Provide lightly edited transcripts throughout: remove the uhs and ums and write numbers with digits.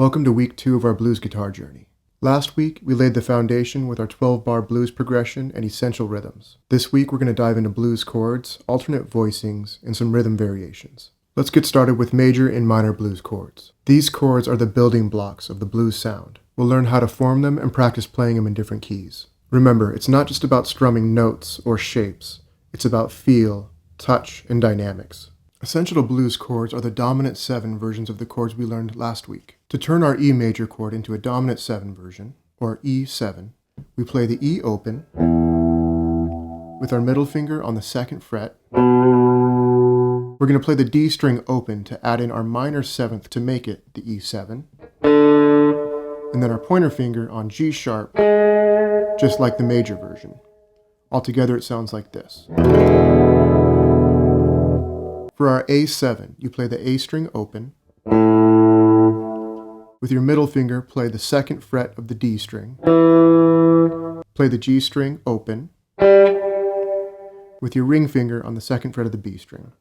Welcome to week 2 of our blues guitar journey. Last week, we laid the foundation with our 12-bar blues progression and essential rhythms. This week, we're going to dive into blues chords, alternate voicings, and some rhythm variations. Let's get started with major and minor blues chords. These chords are the building blocks of the blues sound. We'll learn how to form them and practice playing them in different keys. Remember, it's not just about strumming notes or shapes. It's about feel, touch, and dynamics. Essential blues chords are the dominant 7 versions of the chords we learned last week. To turn our E major chord into a dominant 7 version, or E7, we play the E open with our middle finger on the 2nd fret. We're going to play the D string open to add in our minor 7th to make it the E7. And then our pointer finger on G sharp, just like the major version. Altogether it sounds like this. For our A7, you play the A string open. With your middle finger, play the 2nd fret of the D string. Play the G string open. With your ring finger on the 2nd fret of the B string.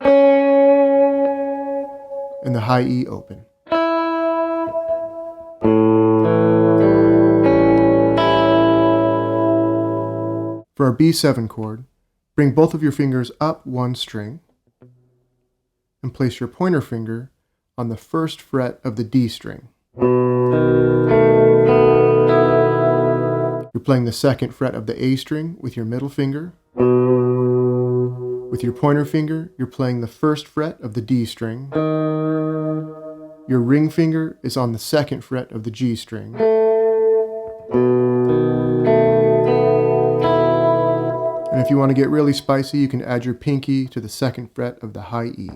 And the high E open. For our B7 chord, bring both of your fingers up 1 string and place your pointer finger on the 1st fret of the D string. You're playing the 2nd fret of the A string with your middle finger. With your pointer finger, you're playing the 1st fret of the D string. Your ring finger is on the 2nd fret of the G string. And if you want to get really spicy, you can add your pinky to the 2nd fret of the high E.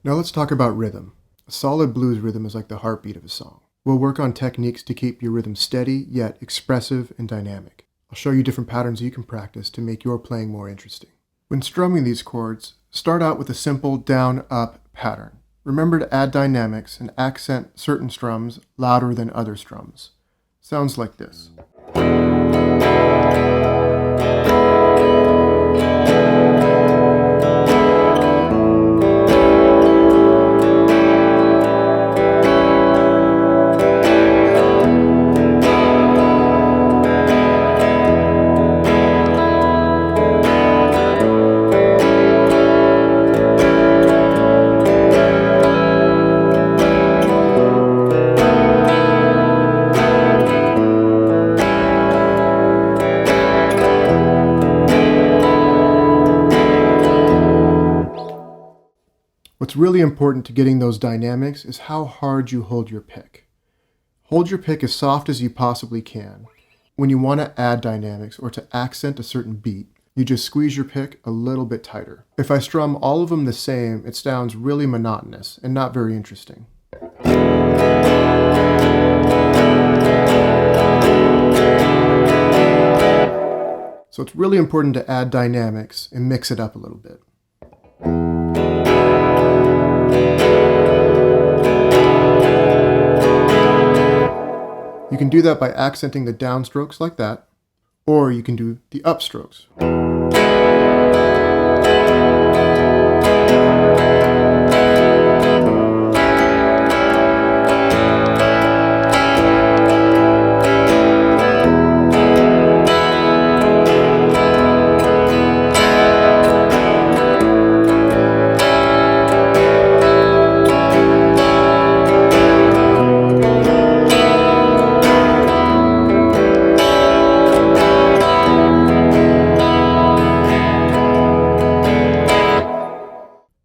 Now let's talk about rhythm. A solid blues rhythm is like the heartbeat of a song. We'll work on techniques to keep your rhythm steady, yet expressive and dynamic. I'll show you different patterns you can practice to make your playing more interesting. When strumming these chords, start out with a simple down-up pattern. Remember to add dynamics and accent certain strums louder than other strums. Sounds like this. What's really important to getting those dynamics is how hard you hold your pick. Hold your pick as soft as you possibly can. When you want to add dynamics or to accent a certain beat, you just squeeze your pick a little bit tighter. If I strum all of them the same, it sounds really monotonous and not very interesting. So it's really important to add dynamics and mix it up a little bit. You can do that by accenting the downstrokes like that, or you can do the upstrokes.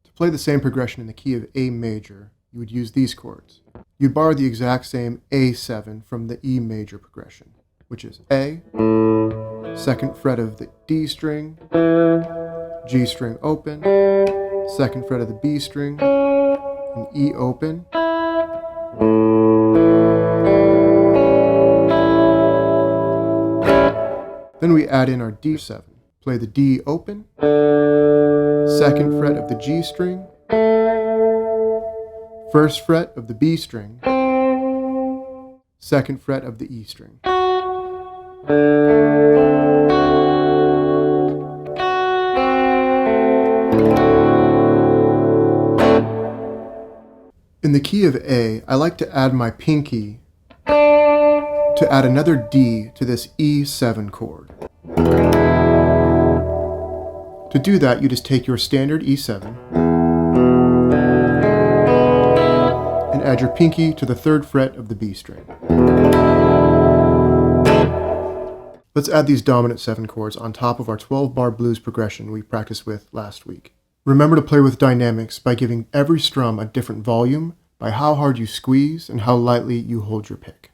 To play the same progression in the key of A major, you would use these chords. You'd borrow the exact same A7 from the E major progression, which is A, 2nd fret of the D string, G string open, 2nd fret of the B string, and E open. Then we add in our D7. Play the D open, 2nd fret of the G string, 1st fret of the B string, 2nd fret of the E string. In the key of A, I like to add my pinky to add another D to this E7 chord. To do that, you just take your standard E7 and add your pinky to the 3rd fret of the B string. Let's add these dominant 7 chords on top of our 12-bar blues progression we practiced with last week. Remember to play with dynamics by giving every strum a different volume by how hard you squeeze and how lightly you hold your pick.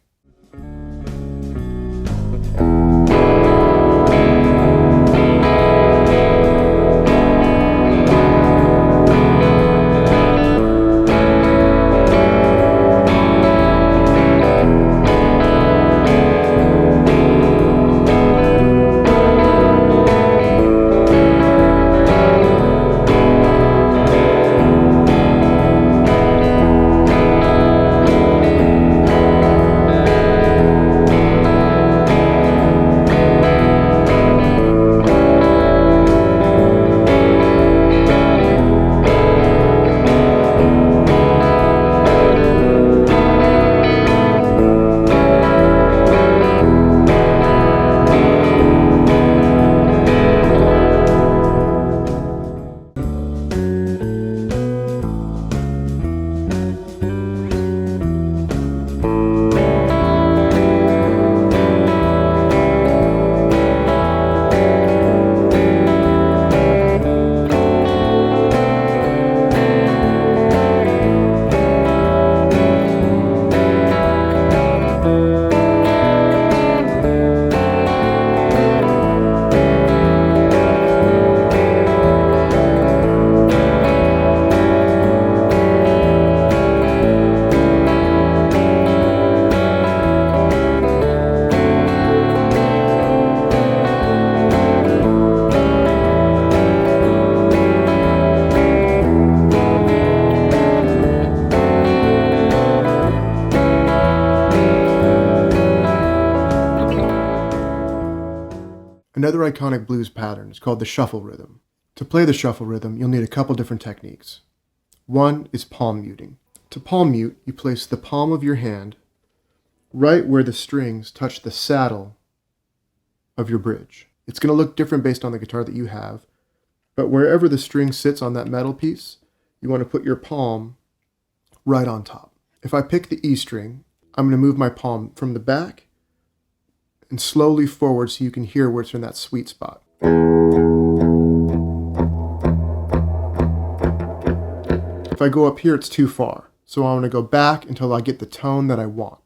Another iconic blues pattern is called the shuffle rhythm. To play the shuffle rhythm, you'll need a couple different techniques. One is palm muting. To palm mute, you place the palm of your hand right where the strings touch the saddle of your bridge. It's going to look different based on the guitar that you have, but wherever the string sits on that metal piece, you want to put your palm right on top. If I pick the E string, I'm going to move my palm from the back and slowly forward so you can hear where it's in that sweet spot. If I go up here, it's too far. So I'm going to go back until I get the tone that I want.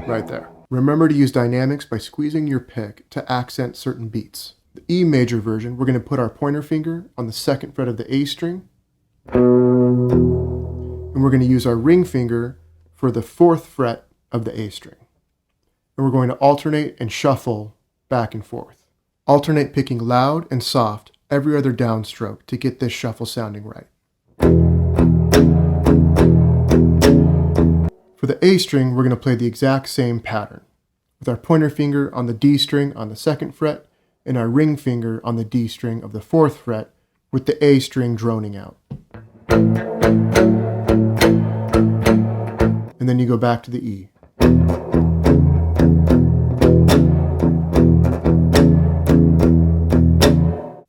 Right there. Remember to use dynamics by squeezing your pick to accent certain beats. The E major version, we're going to put our pointer finger on the 2nd fret of the A string. And we're going to use our ring finger for the 4th fret of the A string. And we're going to alternate and shuffle back and forth. Alternate picking loud and soft every other downstroke to get this shuffle sounding right. For the A string, we're going to play the exact same pattern, with our pointer finger on the D string on the 2nd fret and our ring finger on the D string of the 4th fret, with the A string droning out. And then you go back to the E.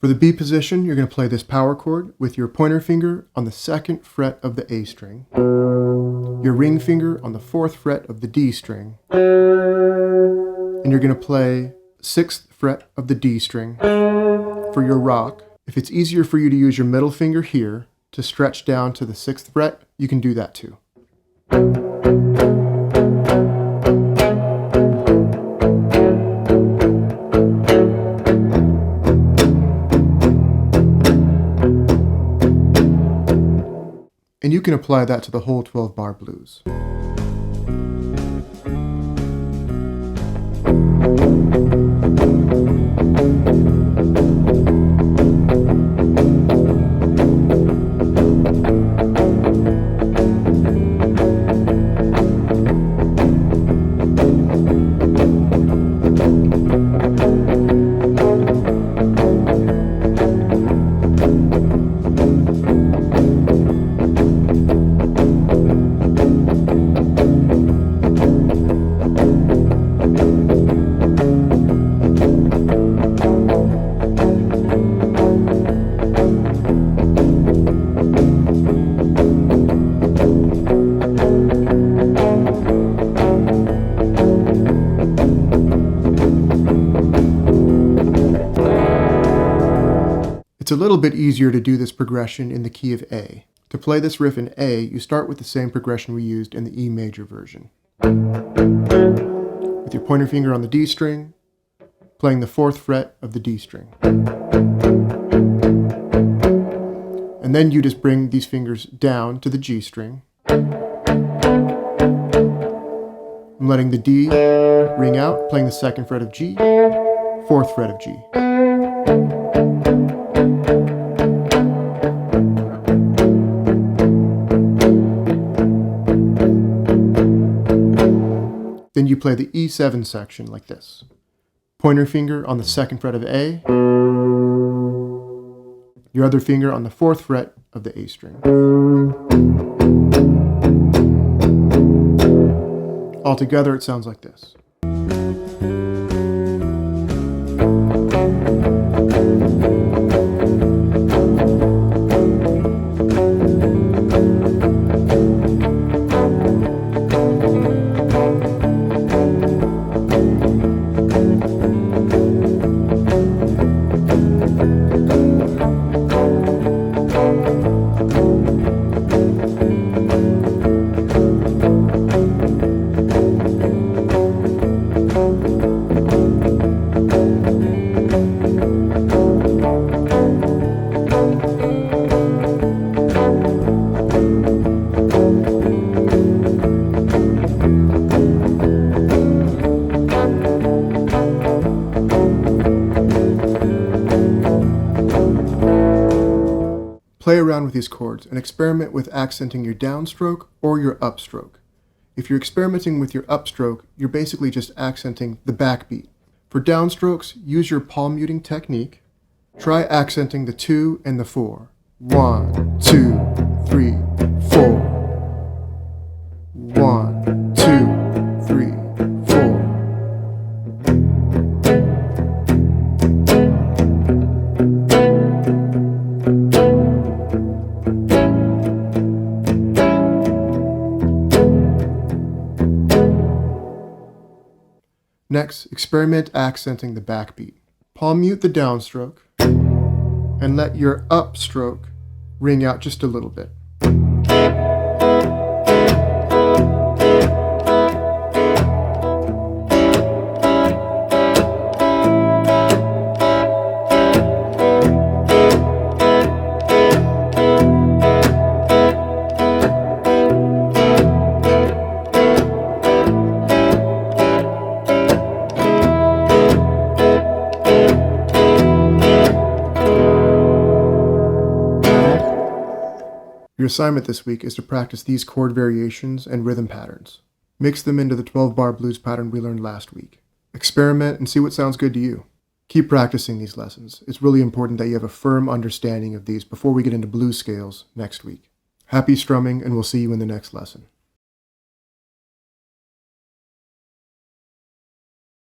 For the B position, you're going to play this power chord with your pointer finger on the 2nd fret of the A string, your ring finger on the 4th fret of the D string, and you're going to play 6th fret of the D string for your rock. If it's easier for you to use your middle finger here to stretch down to the 6th fret, you can do that too. And you can apply that to the whole 12-bar blues. It's a little bit easier to do this progression in the key of A. To play this riff in A, you start with the same progression we used in the E major version. With your pointer finger on the D string, playing the 4th fret of the D string. And then you just bring these fingers down to the G string. I'm letting the D ring out, playing the 2nd fret of G, 4th fret of G. Then you play the E7 section like this. Pointer finger on the 2nd fret of A, your other finger on the 4th fret of the A string. Altogether, it sounds like this. Play around with these chords and experiment with accenting your downstroke or your upstroke. If you're experimenting with your upstroke, you're basically just accenting the backbeat. For downstrokes, use your palm muting technique. Try accenting the 2 and the 4. 1, 2, 3, 4. 1, 2, 3, 4. Next, experiment accenting the backbeat. Palm mute the downstroke and let your upstroke ring out just a little bit. Your assignment this week is to practice these chord variations and rhythm patterns. Mix them into the 12-bar blues pattern we learned last week. Experiment and see what sounds good to you. Keep practicing these lessons. It's really important that you have a firm understanding of these before we get into blues scales next week. Happy strumming, and we'll see you in the next lesson.